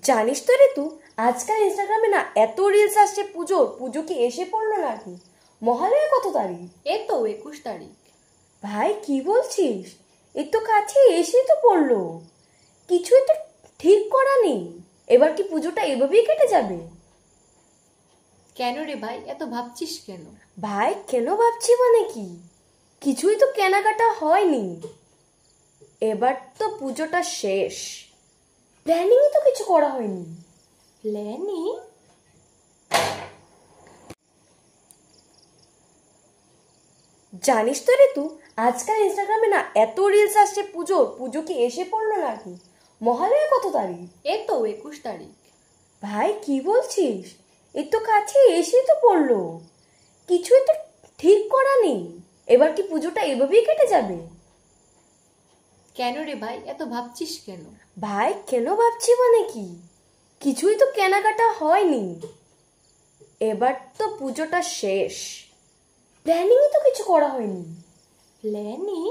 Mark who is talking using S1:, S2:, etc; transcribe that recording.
S1: জানিস তো ঋতু, আজকাল ইনস্টাগ্রামে না এত রিলস আসছে পুজোর। পুজো কি এসে পড়লো নাকি? মহালয়া কত তারিখ?
S2: এই তো 21 তারিখ।
S1: ভাই কি বলছিস? এই তো কাছে এসে তো পড়লো। কিছুই তো ঠিক করা নেই। এবার কি পুজোটা এভাবেই কেটে যাবে?
S2: কেন রে ভাই, এত ভাবছিস কেন?
S1: ভাই কেন ভাবছি মানে কি, কিছুই তো কেনাকাটা হয়নি। এবার তো পুজোটা শেষ, প্ল্যানিংই তো কিছু করা হয়নি।
S2: প্ল্যানিং?
S1: জানিস তো ঋতু, আজকাল ইনস্টাগ্রামে না এত রিলস আসছে পুজোর। পুজো কি এসে পড়লো নাকি? মহালয়া কত তারিখ?
S2: এই তো 21 তারিখ।
S1: ভাই কি বলছিস? এই তো কাছে এসে তো পড়লো। কিছুই তো ঠিক করা নেই। এবার কি পুজোটা এভাবেই কেটে যাবে?
S2: কেন রে ভাই, এত ভাবছিস কেন?
S1: ভাই কেন ভাবছি মানে কি, কিছুই তো কেনাকাটা হয়নি। এবার তো পুজোটা শেষ, প্ল্যানিংই তো কিছু করা হয়নি।
S2: প্ল্যানিং?